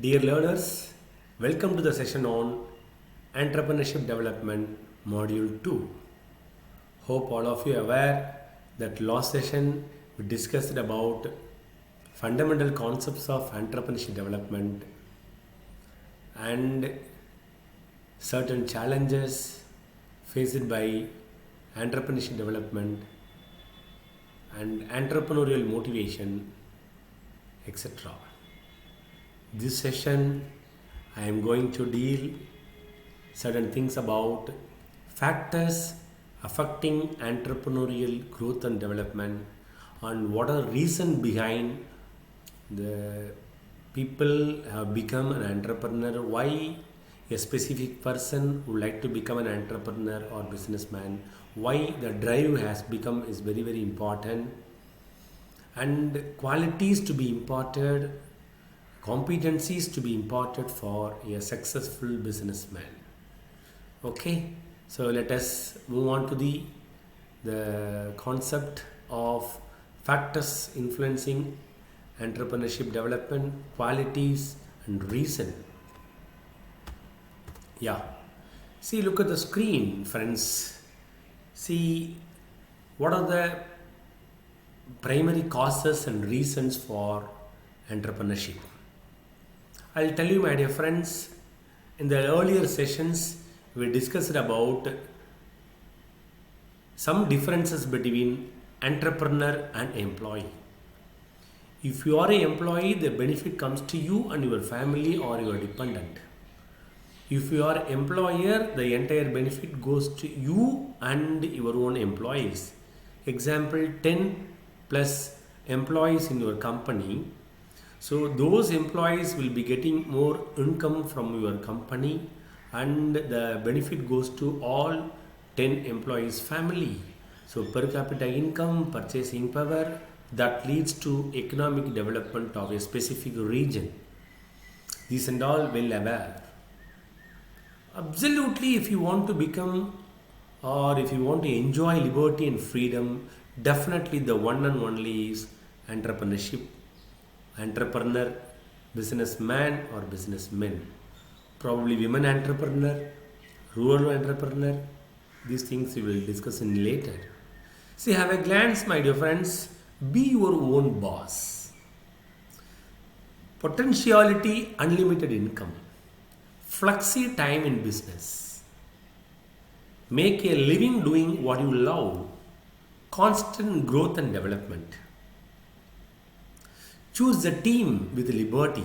Dear learners, welcome to the session on Entrepreneurship Development Module 2. Hope all of you are aware that last session we discussed about fundamental concepts of entrepreneurship development and certain challenges faced by entrepreneurship development and entrepreneurial motivation, etc. This session I am going to deal certain things about factors affecting entrepreneurial growth and development and what are the reason behind the people have become an entrepreneur, why a specific person would like to become an entrepreneur or businessman, why the drive has become is very important, and qualities to be imparted, competencies to be imparted for a successful businessman. Okay, so let us move on to the concept of factors influencing entrepreneurship development, qualities and reason. Yeah, see, look at the screen, friends. See, what are the primary causes and reasons for entrepreneurship? I'll tell you, my dear friends, in the earlier sessions we discussed about some differences between entrepreneur and employee. If you are an employee, the benefit comes to you and your family or your dependent. If you are employer, the entire benefit goes to you and your own employees. Example, 10 plus employees in your company. So those employees will be getting more income from your company and the benefit goes to all 10 employees family. So per capita income, purchasing power, that leads to economic development of a specific region. These and all well aware. Absolutely, if you want to become or if you want to enjoy liberty and freedom, definitely the one and only is entrepreneurship. Entrepreneur, businessman or businessmen, probably women entrepreneur, rural entrepreneur. These things we will discuss in later. See, have a glance, my dear friends. Be your own boss. Potentiality, unlimited income. Flexi time in business. Make a living doing what you love. Constant growth and development. Choose the team with liberty.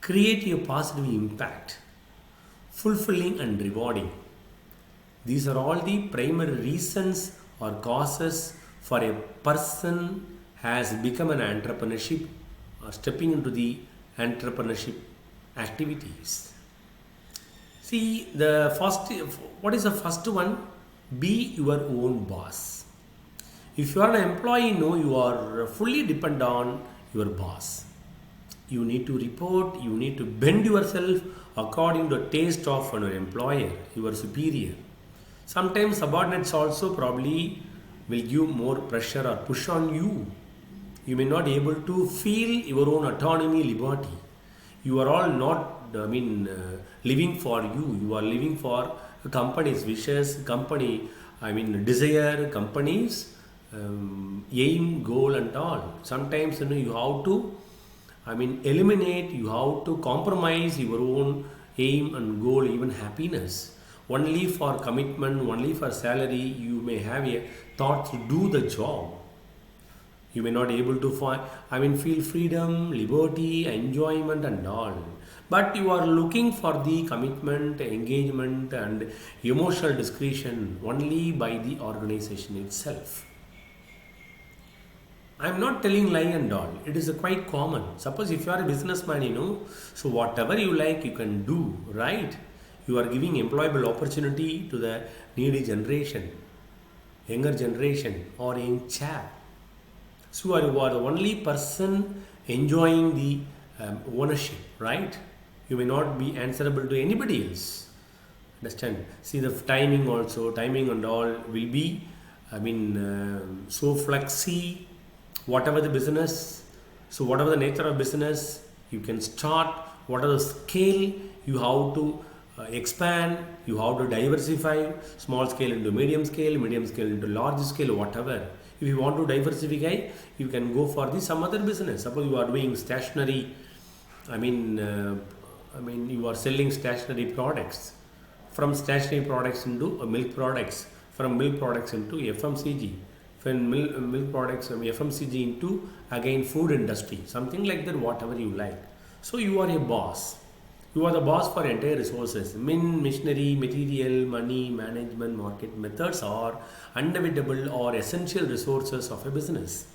Create a positive impact. Fulfilling and rewarding. These are all the primary reasons or causes for a person has become an entrepreneurship or stepping into the entrepreneurship activities. See, the first, what is the first one? Be your own boss. If you are an employee, no, you are fully dependent on your boss. You need to report, you need to bend yourself according to the taste of your employer, your superior. Sometimes subordinates also probably will give more pressure or push on you. You may not be able to feel your own autonomy, liberty. You are all not, living for you. You are living for the company's wishes, desire, company's aim, goal and all. Sometimes you have to eliminate, you have to compromise your own aim and goal, even happiness. Only for commitment, only for salary, you may have a thought to do the job. You may not be able to feel freedom, liberty, enjoyment and all. But you are looking for the commitment, engagement and emotional discretion only by the organization itself. I am not telling lie and all. It is quite common. Suppose if you are a businessman, so whatever you like you can do, right? You are giving employable opportunity to the needy generation, younger generation or young chap. So you are the only person enjoying the ownership, right? You may not be answerable to anybody else. Understand? See the timing also, timing and all will be, so flexi, whatever the business, so whatever the nature of business, you can start, what are the scale you have to expand, you have to diversify, small scale into medium scale into large scale, whatever. If you want to diversify, you can go for some other business. Suppose you are doing stationery, you are selling stationery products. From stationery products into milk products, from milk products into FMCG, from milk products from FMCG into again food industry, something like that, whatever you like. So you are a boss. You are the boss for entire resources. Machinery, material, money, management, market methods are unavoidable or essential resources of a business.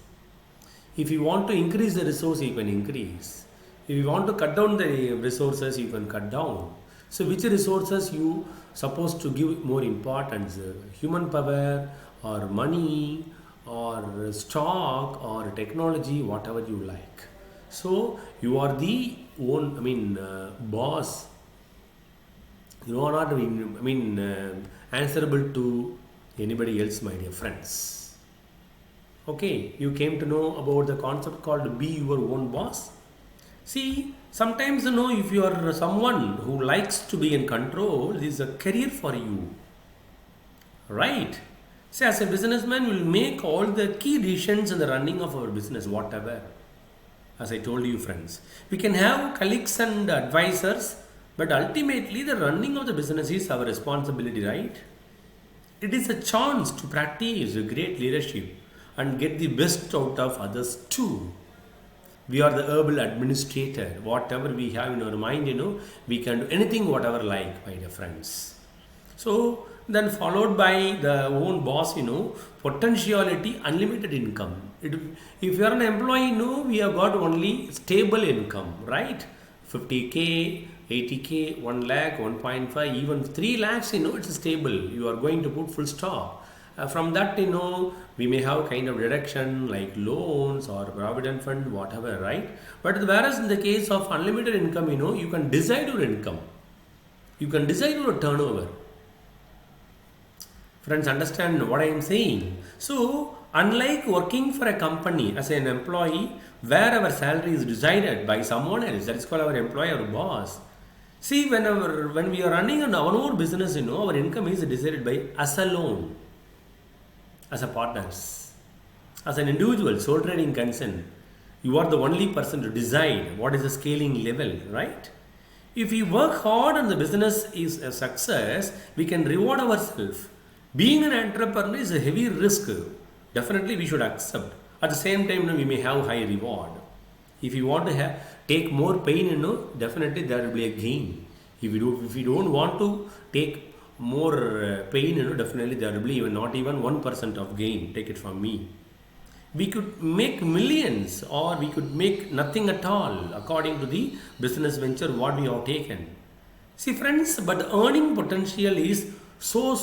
If you want to increase the resource, you can increase. If you want to cut down the resources, you can cut down. So which resources you supposed to give more importance? Human power or money or stock or technology, whatever you like. So you are the boss. You are not answerable to anybody else, my dear friends. Okay, you came to know about the concept called be your own boss. See, sometimes if you are someone who likes to be in control, this is a career for you, right? See, as a businessman, we will make all the key decisions in the running of our business, whatever. As I told you, friends, we can have colleagues and advisors, but ultimately the running of the business is our responsibility, right? It is a chance to practice great leadership and get the best out of others too. We are the herbal administrator. Whatever we have in our mind, we can do anything, whatever like, my dear friends. So then followed by the own boss, potentiality, unlimited income. If you are an employee, we have got only stable income, right? 50k, 80k, 1 lakh, 1.5, even 3 lakhs, it's stable. You are going to put full stop. From that, we may have kind of deduction like loans or provident fund, whatever, right? But whereas in the case of unlimited income, you can decide your income. You can decide your turnover. Friends, understand what I am saying. So, unlike working for a company as an employee, where our salary is decided by someone else, that is called our employer or boss. See, when we are running on our own business, our income is decided by us alone, as a partners, as an individual, sole trading concern. You are the only person to decide what is the scaling level, right? If we work hard and the business is a success, we can reward ourselves. Being an entrepreneur is a heavy risk. Definitely we should accept. At the same time, we may have high reward. If you want to take more pain, definitely there will be a gain. If you don't want to take more pain, definitely there will be not even 1% of gain. Take it from me. We could make millions or we could make nothing at all according to the business venture what we have taken. See, friends, but earning potential is so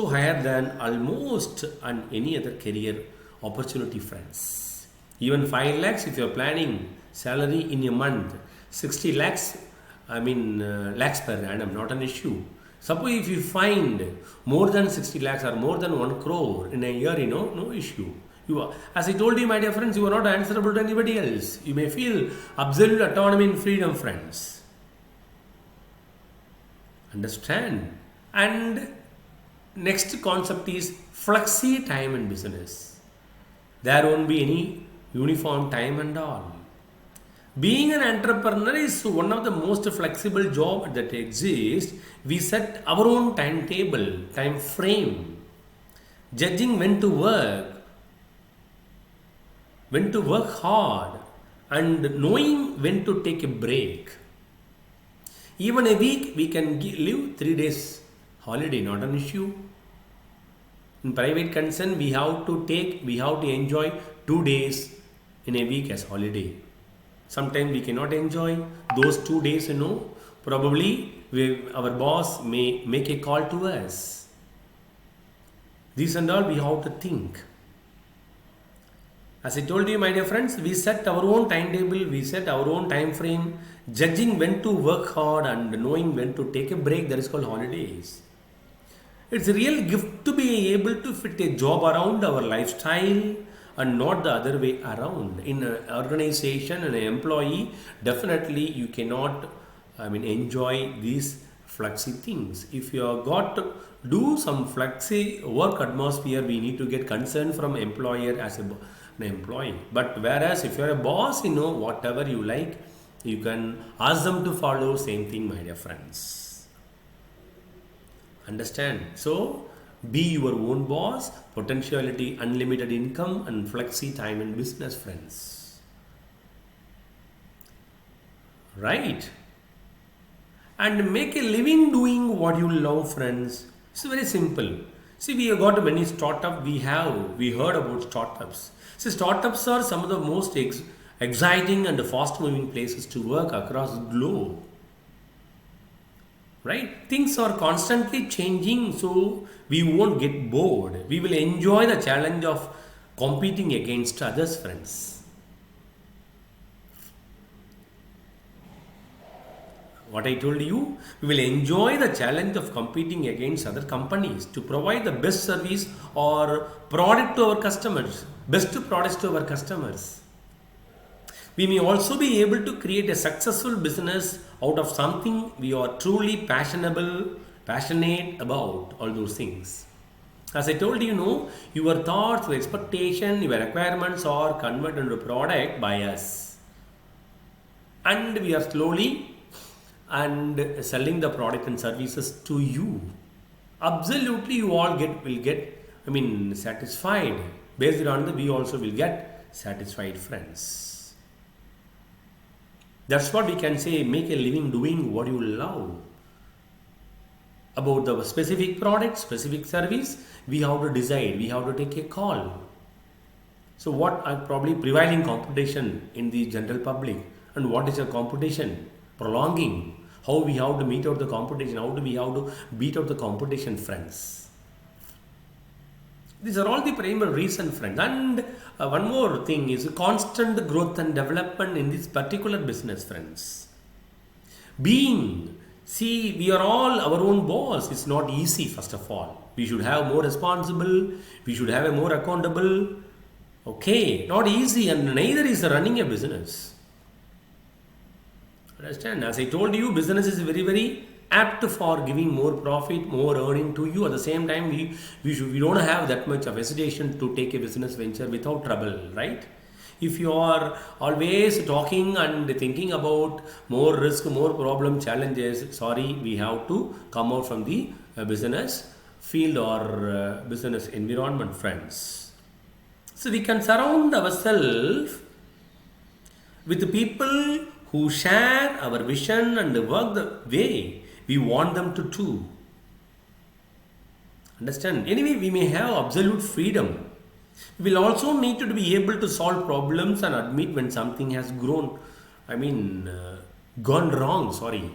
higher than almost on any other career opportunity, friends. Even 5 lakhs, if you are planning salary in a month, 60 lakhs, lakhs per annum, not an issue. Suppose if you find more than 60 lakhs or more than 1 crore in a year, no issue. As I told you, my dear friends, you are not answerable to anybody else. You may feel absolute autonomy and freedom, friends. Understand? And next concept is flexi time in business. There won't be any uniform time and all. Being an entrepreneur is one of the most flexible jobs that exists. We set our own timetable, time frame, judging when to work hard, and knowing when to take a break. Even a week, we can live 3 days holiday, not an issue. In private concern, we have to enjoy 2 days in a week as holiday. Sometimes we cannot enjoy those 2 days, probably our boss may make a call to us. These and all we have to think. As I told you, my dear friends, we set our own timetable, we set our own time frame, judging when to work hard and knowing when to take a break. That is called holidays. It's a real gift to be able to fit a job around our lifestyle, and not the other way around. In an organization and an employee, definitely you cannot, enjoy these flexi things. If you have got to do some flexi work atmosphere, we need to get consent from employer as an employee. But whereas if you're a boss, whatever you like, you can ask them to follow same thing, my dear friends. Understand? So be your own boss, potentiality, unlimited income, and flexi time in business, friends. Right? And make a living doing what you love, friends. It's very simple. See, we have got many startups. We heard about startups. See, startups are some of the most exciting and fast-moving places to work across the globe. Right? Things are constantly changing, so we won't get bored. We will enjoy the challenge of competing against others, friends. What I told you, we will enjoy the challenge of competing against other companies to provide the best service or product to our customers, best products to our customers. We may also be able to create a successful business out of something we are truly passionate about, all those things. As I told you, your thoughts, your expectation, your requirements are converted into product by us. And we are slowly and selling the product and services to you. Absolutely, you all will get satisfied. Based on that, we also will get satisfied, friends. That's what we can say, make a living doing what you love. About the specific product, specific service, we have to decide, we have to take a call. So what are probably prevailing competition in the general public, and what is a competition? Prolonging. How we have to meet out the competition, how do we have to beat out the competition, friends. These are all the primary reasons, friends. And one more thing is constant growth and development in this particular business, friends. We are all our own boss. It's not easy, first of all. We should have more responsible. We should have a more accountable. Okay, not easy, and neither is running a business. Understand? As I told you, business is very, very apt for giving more profit, more earning to you. At the same time, we don't have that much of hesitation to take a business venture without trouble, right? If you are always talking and thinking about more risk, more problem, challenges, sorry, we have to come out from the business field or business environment, friends. So we can surround ourselves with the people who share our vision and work the way we want them to do. Understand? Anyway, we may have absolute freedom. We will also need to be able to solve problems and admit when something has gone wrong, sorry.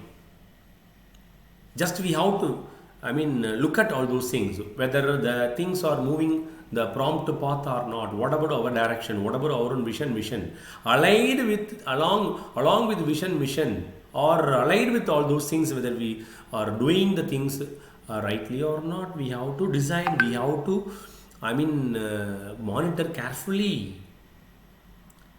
Just we have to, look at all those things, whether the things are moving the prompt path or not. What about our direction? What about our own vision, mission? Allied with, along with vision, mission, or allied with all those things, whether we are doing the things rightly or not, we have to decide, we have to, monitor carefully.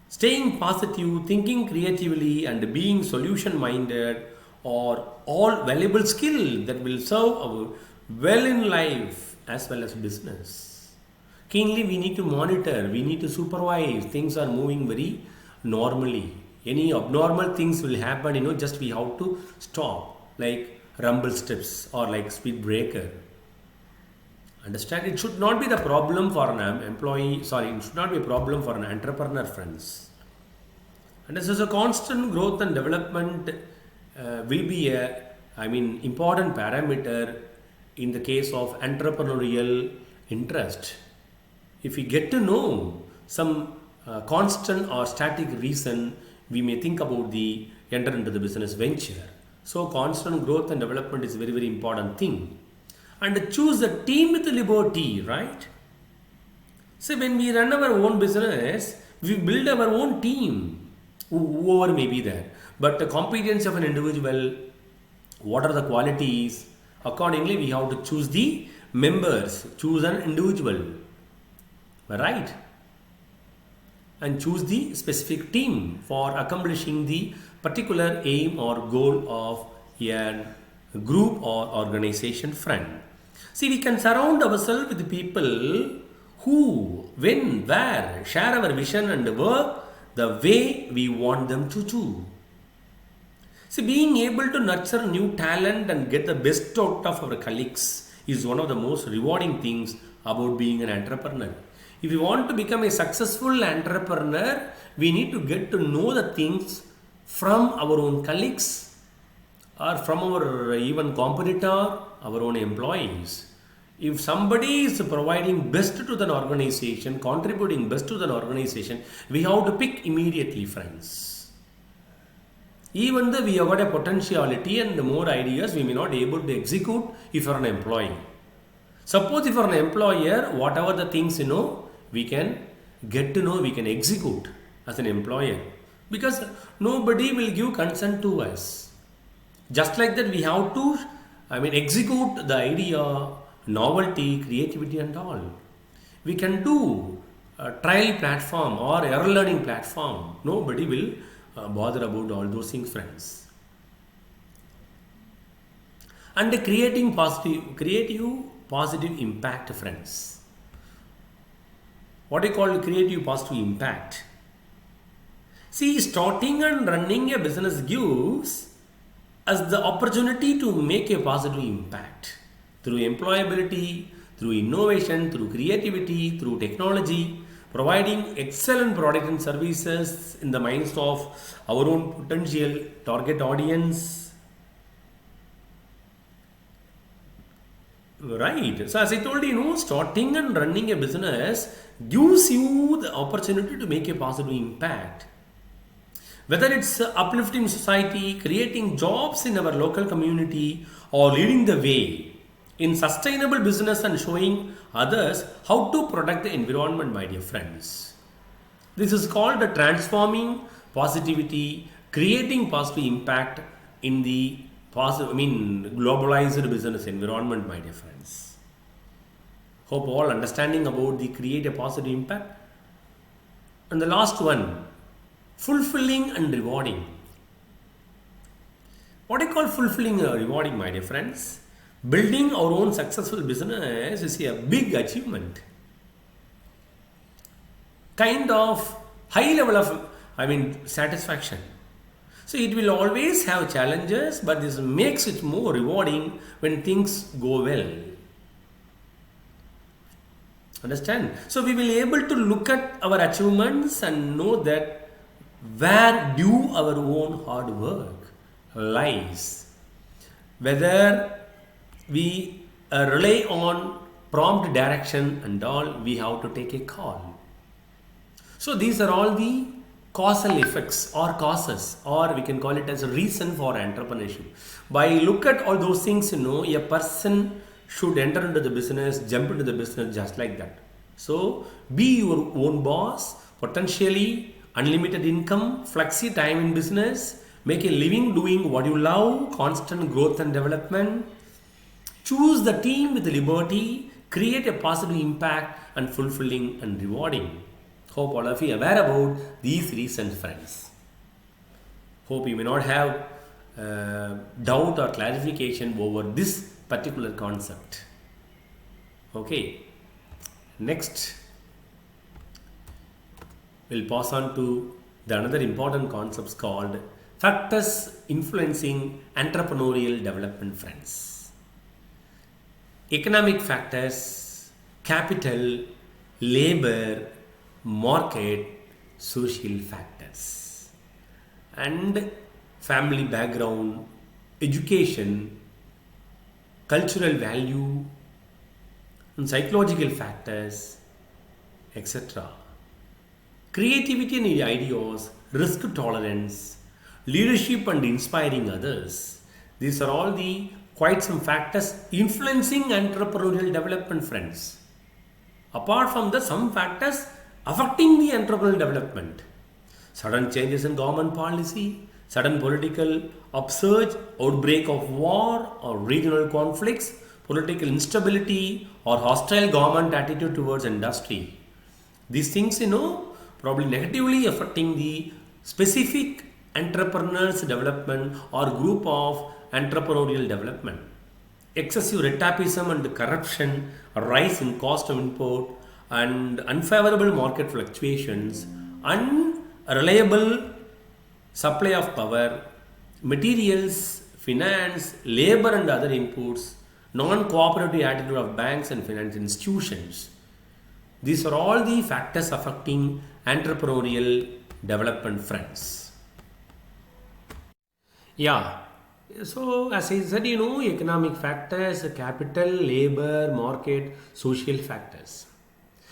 Staying positive, thinking creatively, and being solution minded are all valuable skills that will serve our well in life as well as business. Keenly, we need to monitor, we need to supervise. Things are moving very normally. Any abnormal things will happen, just we have to stop, like rumble strips or like speed breaker. Understand? It should not be the problem for an employee, it should not be a problem for an entrepreneur, friends. And this is a constant growth and development will be important parameter in the case of entrepreneurial interest. If we get to know some constant or static reason, we may think about the enter into the business venture. So constant growth and development is a very, very important thing. And choose a team with liberty, right? So when we run our own business, we build our own team, whoever may be there. But the competence of an individual, what are the qualities? Accordingly, we have to choose the members, choose an individual. Right? and choose the specific team for accomplishing the particular aim or goal of a group or organization friend. See, we can surround ourselves with people who, when, where, share our vision and work the way we want them to do. See, being able to nurture new talent and get the best out of our colleagues is one of the most rewarding things about being an entrepreneur. If we want to become a successful entrepreneur, we need to get to know the things from our own colleagues or from our even competitor, our own employees. If somebody is providing best to the organization, contributing best to the organization, we have to pick immediately, friends. Even though we have got a potentiality and more ideas, we may not be able to execute if you are an employee. Suppose if you are an employer, whatever the things we can get to know, we can execute as an employer. Because nobody will give consent to us. Just like that, we have to, execute the idea, novelty, creativity and all. We can do a trial platform or error learning platform. Nobody will bother about all those things, friends. And creative positive impact, friends. What I call creative positive impact. See, starting and running a business gives us the opportunity to make a positive impact through employability, through innovation, through creativity, through technology, providing excellent products and services in the minds of our own potential target audience. Right. So as I told you, starting and running a business gives you the opportunity to make a positive impact. Whether it's uplifting society, creating jobs in our local community, or leading the way in sustainable business and showing others how to protect the environment, my dear friends. This is called the transforming positivity, creating positive impact in the globalized business environment, my dear friends. Hope all understanding about the create a positive impact. And the last one, fulfilling and rewarding. What I call fulfilling and rewarding, my dear friends, building our own successful business is a big achievement. Kind of high level of, satisfaction. So it will always have challenges, but this makes it more rewarding when things go well. Understand? So we will be able to look at our achievements and know that where do our own hard work lies. Whether we rely on prompt direction and all, we have to take a call. So these are all the causal effects or causes, or we can call it as a reason for entrepreneurship. By look at all those things, a person should enter into the business, jump into the business just like that. So be your own boss, potentially unlimited income, flexi time in business, make a living doing what you love, constant growth and development. Choose the team with liberty, create a positive impact and fulfilling and rewarding. Hope all of you are aware about these reasons, friends. Hope you may not have doubt or clarification over this particular concept. Okay, next we'll pass on to the another important concepts called factors influencing entrepreneurial development, friends. Economic factors, capital, labor, market, social factors, and family background, education, cultural value, and psychological factors, etc. Creativity and ideas, risk tolerance, leadership and inspiring others. These are all the quite some factors influencing entrepreneurial development, friends. Apart from the some factors affecting the entrepreneurial development. Sudden changes in government policy, sudden political upsurge, outbreak of war or regional conflicts, political instability or hostile government attitude towards industry. These things, probably negatively affecting the specific entrepreneur's development or group of entrepreneurial development. Excessive retapism and corruption, a rise in cost of import, and unfavorable market fluctuations, unreliable supply of power, materials, finance, labor, and other inputs, non cooperative attitude of banks and financial institutions. These are all the factors affecting entrepreneurial development, friends. Yeah, so as I said, economic factors, capital, labor, market, social factors.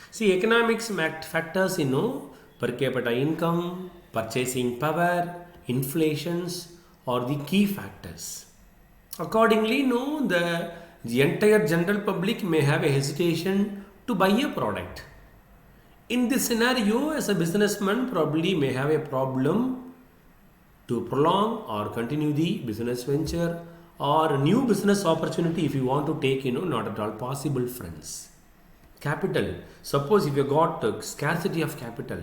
See, economics factors, per capita income, purchasing power, inflations are the key factors. Accordingly, the entire general public may have a hesitation to buy a product. In this scenario, as a businessman, probably may have a problem to prolong or continue the business venture or new business opportunity if you want to take, not at all possible, friends. Capital. Suppose if you got scarcity of capital,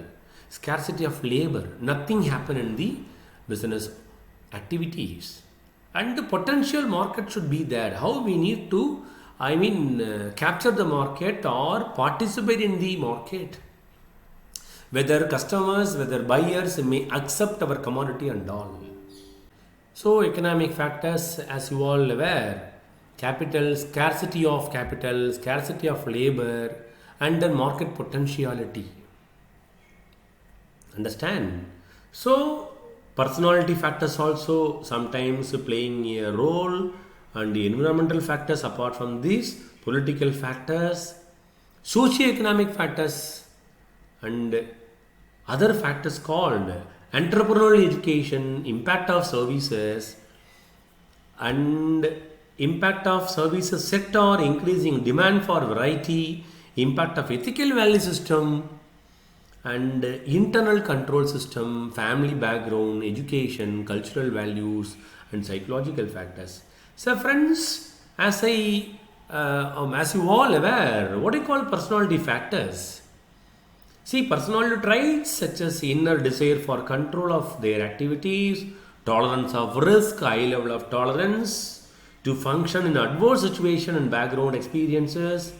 scarcity of labor, nothing happen in the business activities. And the potential market should be there. How we need to, capture the market or participate in the market. Whether customers, whether buyers may accept our commodity and all. So economic factors, as you all aware, capital, scarcity of labor, and then market potentiality. Understand? So personality factors also sometimes playing a role, and the environmental factors apart from these, political factors, socio-economic factors, and other factors called entrepreneurial education, impact of services, and impact of services sector, increasing demand for variety, impact of ethical value system, and internal control system, family background, education, cultural values, and psychological factors. So, friends, as you all aware, what do you call personality factors? See, personality traits such as inner desire for control of their activities, tolerance of risk, high level of tolerance to function in adverse situation and background experiences,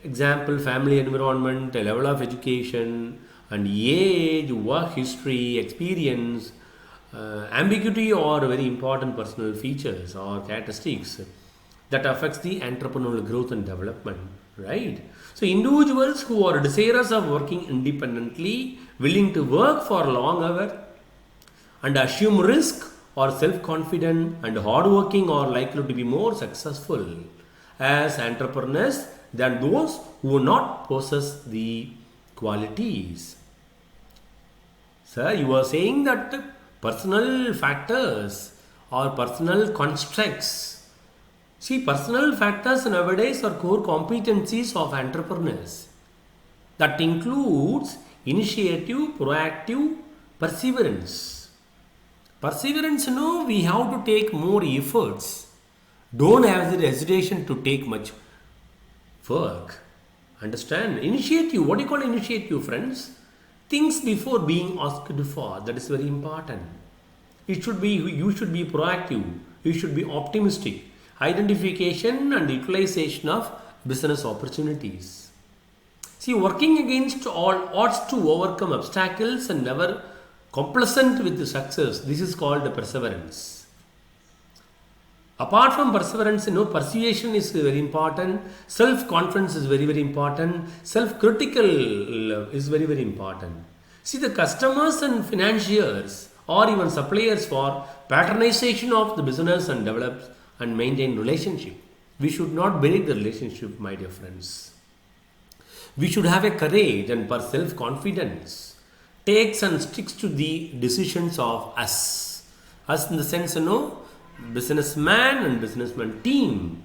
example, family environment, a level of education, and age, work history, experience, ambiguity or very important personal features or characteristics that affects the entrepreneurial growth and development, right? So individuals who are desirous of working independently, willing to work for long hours and assume risk, or self-confident and hardworking are likely to be more successful as entrepreneurs than those who do not possess the qualities. Sir, you are saying that personal factors or personal constructs. See, personal factors nowadays are core competencies of entrepreneurs. That includes initiative, proactive, perseverance. Perseverance, we have to take more efforts. Don't have the hesitation to take much work. Understand? Initiative. What do you call initiative, friends? Things before being asked for. That is very important. You should be proactive. You should be optimistic. Identification and utilization of business opportunities. See, working against all odds to overcome obstacles and never complacent with the success. This is called perseverance. Apart from perseverance, persuasion is very important. Self-confidence is very, very important. Self-critical is very, very important. See, the customers and financiers or even suppliers for patronization of the business and develop and maintain relationship. We should not break the relationship, my dear friends. We should have a courage and self-confidence. Takes and sticks to the decisions of us. Us in the sense, businessman and businessman team.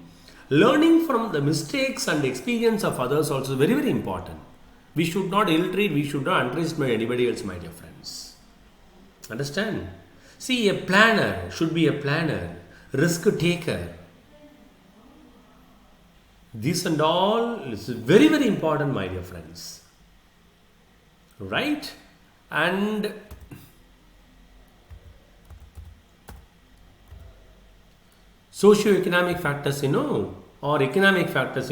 Learning from the mistakes and experience of others also very, very important. We should not ill-treat, we should not underestimate anybody else, my dear friends. Understand? See, a planner should be a planner, risk taker. This and all is very, very important, my dear friends. Right? And socio-economic factors, or economic factors,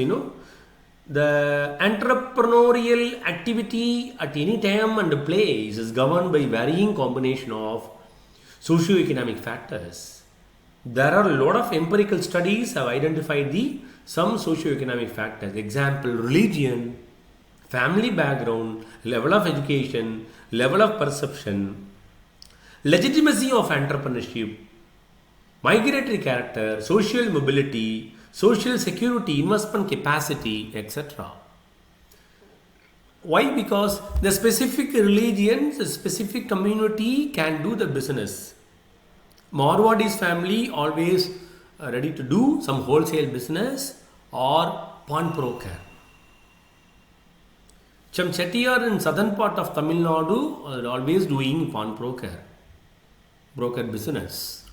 the entrepreneurial activity at any time and place is governed by varying combination of socio-economic factors. There are a lot of empirical studies have identified the some socio-economic factors. Example, religion, family background, level of education, level of perception, legitimacy of entrepreneurship, migratory character, social mobility, social security, investment capacity, etc. Why? Because the specific religion, the specific community can do the business. Marwadis family always ready to do some wholesale business or pawnbroker. Chettiar in southern part of Tamil Nadu are always doing pawnbroker, broker business.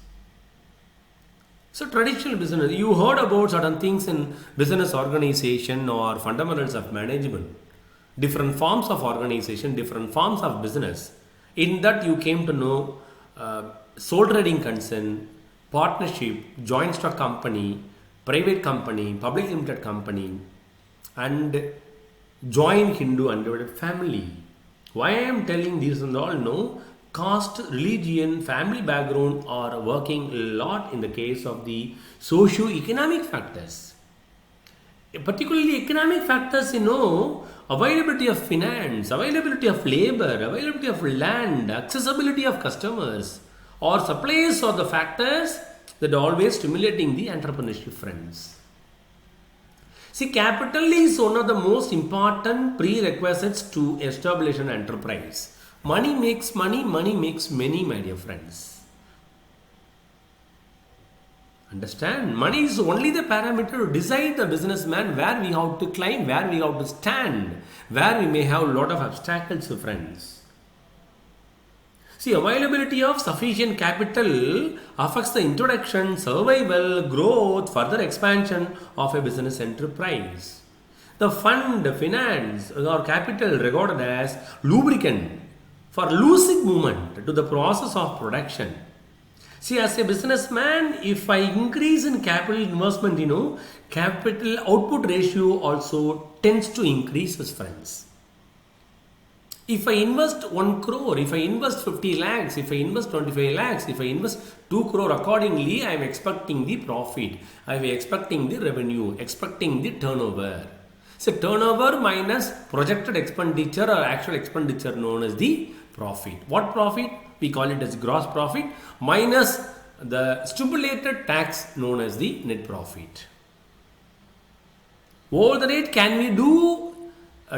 So traditional business, you heard about certain things in business organization or fundamentals of management, different forms of organization, different forms of business. In that you came to know sole trading concern, partnership, joint stock company, private company, public limited company, and joint Hindu undivided family. Why I am telling this and all? No, caste, religion, family background are working a lot in the case of the socio-economic factors. Particularly economic factors, availability of finance, availability of labor, availability of land, accessibility of customers or suppliers are the factors that are always stimulating the entrepreneurship, friends. See, capital is one of the most important prerequisites to establish an enterprise. Money makes money, money makes many, my dear friends. Understand? Money is only the parameter to decide the businessman where we have to climb, where we have to stand, where we may have a lot of obstacles, friends. See, availability of sufficient capital affects the introduction, survival, growth, further expansion of a business enterprise. The fund, finance, or capital regarded as lubricant for losing movement to the process of production. See, as a businessman, if I increase in capital investment, capital output ratio also tends to increase, friends. If I invest 1 crore, if I invest 50 lakhs, if I invest 25 lakhs, if I invest 2 crore, accordingly, I am expecting the profit. I am expecting the revenue, expecting the turnover. So, turnover minus projected expenditure or actual expenditure known as the profit. What profit? We call it as gross profit minus the stipulated tax known as the net profit. Over the rate, can we do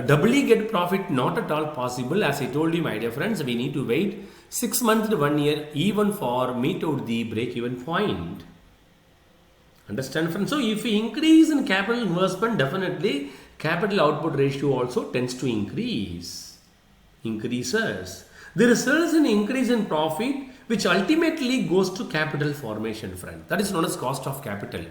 doubly get profit? Not at all possible. As I told you, my dear friends, we need to wait 6 months to 1 year even for meet out the break-even point. Understand, friends? So, if we increase in capital investment, definitely capital output ratio also tends to increases. The results in increase in profit, which ultimately goes to capital formation, friend. That is known as cost of capital.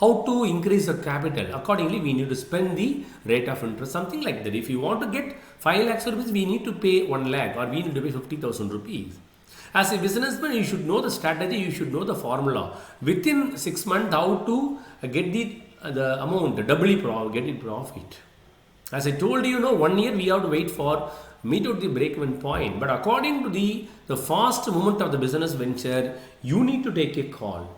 How to increase the capital? Accordingly, we need to spend the rate of interest, something like that. If you want to get 5 lakhs rupees, we need to pay 1 lakh or we need to pay 50,000 rupees. As a businessman, you should know the strategy, you should know the formula. Within 6 months, how to get the amount, doubly get it profit. As I told you, 1 year we have to wait for meet out the break-even point. But according to the fast movement of the business venture, you need to take a call.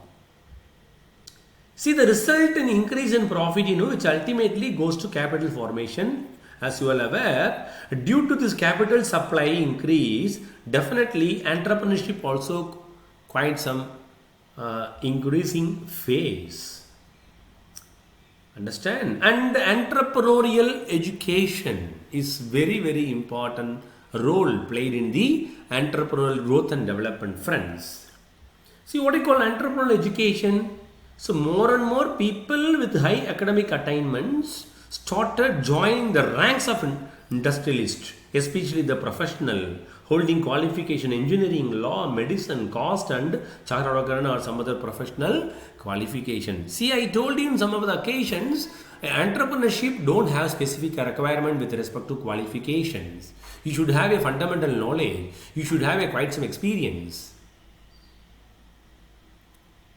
See, the result in increase in profit, which ultimately goes to capital formation. As you are aware, due to this capital supply increase, definitely entrepreneurship also quite some increasing phase. Understand? And entrepreneurial education is very, very important role played in the entrepreneurial growth and development, friends. See, what I call entrepreneurial education. So, more and more people with high academic attainments started joining the ranks of industrialists, especially the professional holding qualification, engineering, law, medicine, cost, and chartered accountant or some other professional qualification. See, I told you in some of the occasions, entrepreneurship don't have specific requirement with respect to qualifications. You should have a fundamental knowledge. You should have quite some experience.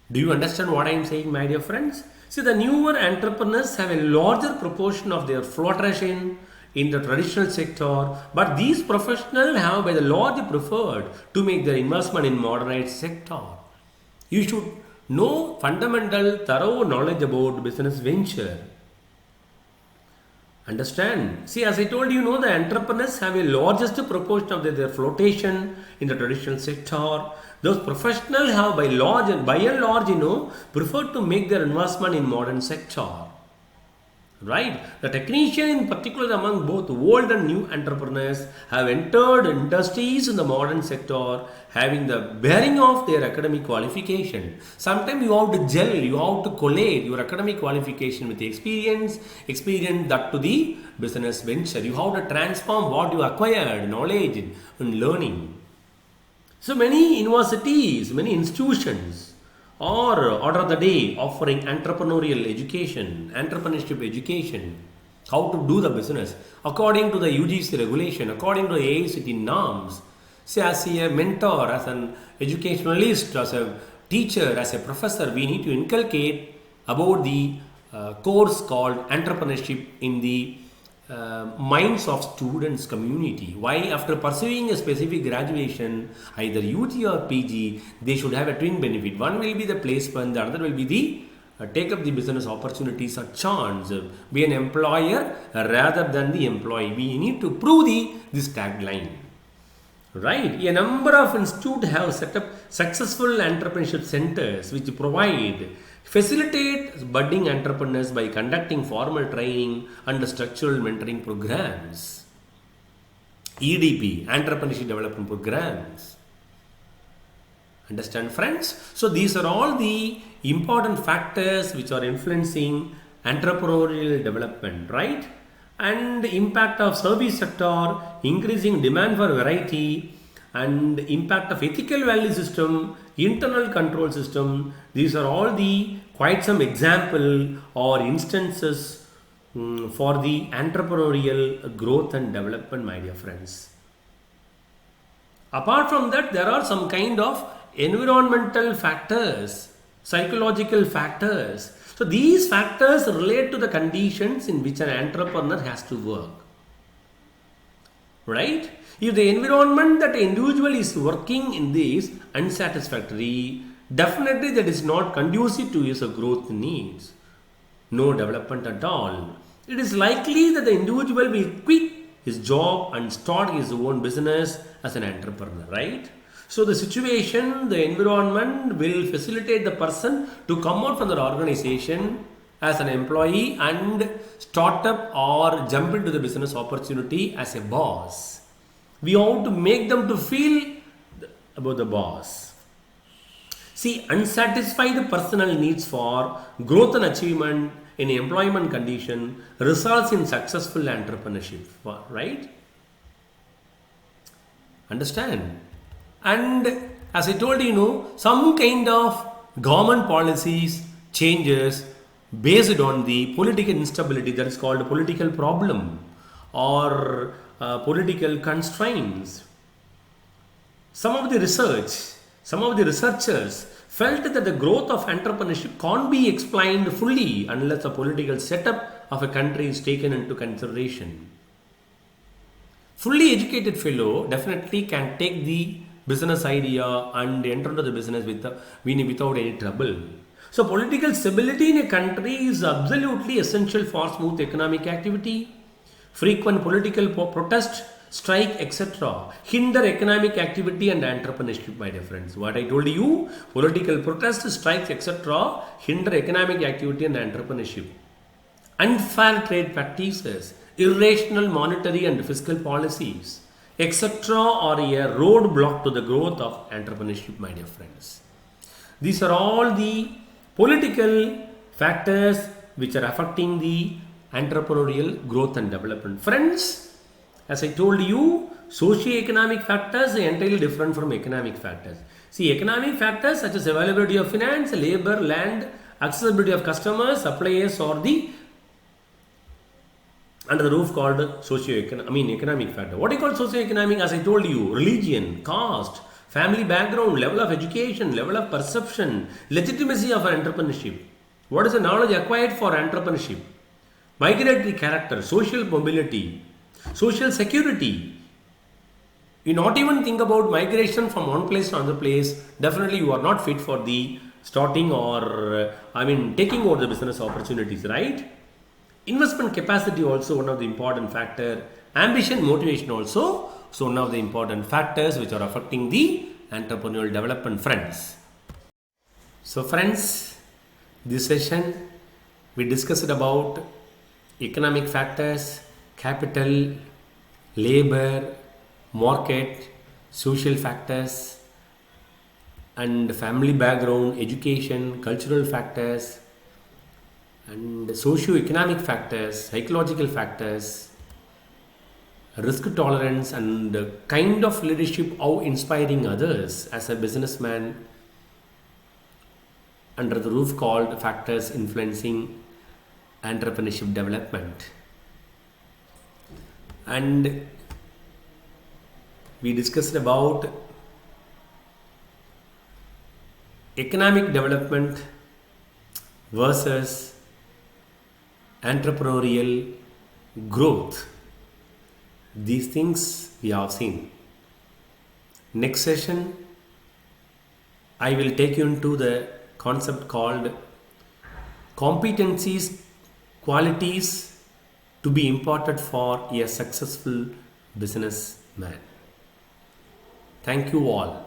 Do you understand what I am saying, my dear friends? See, the newer entrepreneurs have a larger proportion of their flotation in the traditional sector, but these professionals have by the large preferred to make their investment in modernized sector. You should know fundamental, thorough knowledge about business venture. Understand? See, as I told you, the entrepreneurs have a largest proportion of their flotation in the traditional sector. Those professionals have by and large, prefer to make their investment in modern sector. Right? The technician in particular among both old and new entrepreneurs have entered industries in the modern sector having the bearing of their academic qualification. Sometimes you have to gel, you have to collate your academic qualification with the experience that to the business venture. You have to transform what you acquired, knowledge and learning. So many universities, many institutions or order of the day offering entrepreneurial education, entrepreneurship education, how to do the business according to the UGC regulation, according to the AICTE norms. Say, as a mentor, as an educationalist, as a teacher, as a professor, we need to inculcate about the course called entrepreneurship in the minds of students community. Why? After pursuing a specific graduation, either UG or PG, they should have a twin benefit. One will be the placement, the other will be the take up the business opportunities or chance, be an employer rather than the employee. We need to prove this tagline. Right? A number of institutes have set up successful entrepreneurship centers which facilitate budding entrepreneurs by conducting formal training and structural mentoring programs. EDP, Entrepreneurship Development Programs. Understand, friends? So these are all the important factors which are influencing entrepreneurial development, right? And impact of service sector, increasing demand for variety, and impact of ethical value system, internal control system. These are all the quite some example or instances for the entrepreneurial growth and development, my dear friends. Apart from that, there are some kind of environmental factors, psychological factors. So these factors relate to the conditions in which an entrepreneur has to work. Right? If the environment that an individual is working in is unsatisfactory, definitely that is not conducive to his growth needs. No development at all. It is likely that the individual will quit his job and start his own business as an entrepreneur, right? So the situation, the environment will facilitate the person to come out from the organization as an employee and start up or jump into the business opportunity as a boss. We have to make them to feel about the boss. See, unsatisfied personal needs for growth and achievement in employment condition results in successful entrepreneurship, right? Understand? And as I told you, some kind of government policies changes based on the political instability, that is called political problem or political constraints. Some of the researchers felt that the growth of entrepreneurship can't be explained fully unless the political setup of a country is taken into consideration. Fully educated fellow definitely can take the business idea and enter into the business without any trouble. So political stability in a country is absolutely essential for smooth economic activity. Frequent political protest, strike, etc. hinder economic activity and entrepreneurship, my dear friends. What I told you, political protest, strikes, etc. hinder economic activity and entrepreneurship. Unfair trade practices, irrational monetary and fiscal policies, etc. are a roadblock to the growth of entrepreneurship, my dear friends. These are all the political factors which are affecting the entrepreneurial growth and development. Friends, as I told you, Socio-economic factors are entirely different from economic factors. See, economic factors such as availability of finance, labor, land, accessibility of customers, suppliers, or the under the roof called economic factor. What do you call socio-economic? As I told you, religion, caste, family background, level of education, level of perception, legitimacy of entrepreneurship. What is the knowledge acquired for entrepreneurship? Migratory character, social mobility, social security. You not even think about migration from one place to another place. Definitely you are not fit for the starting or taking over the business opportunities, right? Investment capacity also one of the important factor. Ambition, motivation also. So one of the important factors which are affecting the entrepreneurial development, friends. So friends, this session we discussed about economic factors, capital, labor, market, social factors, and family background, education, cultural factors, and socio-economic factors, psychological factors, risk tolerance, and kind of leadership, how inspiring others as a businessman, under the roof called factors influencing entrepreneurship development. And we discussed about economic development versus entrepreneurial growth. These things we have seen. Next session, I will take you into the concept called competencies, qualities to be imparted for a successful businessman. Thank you all.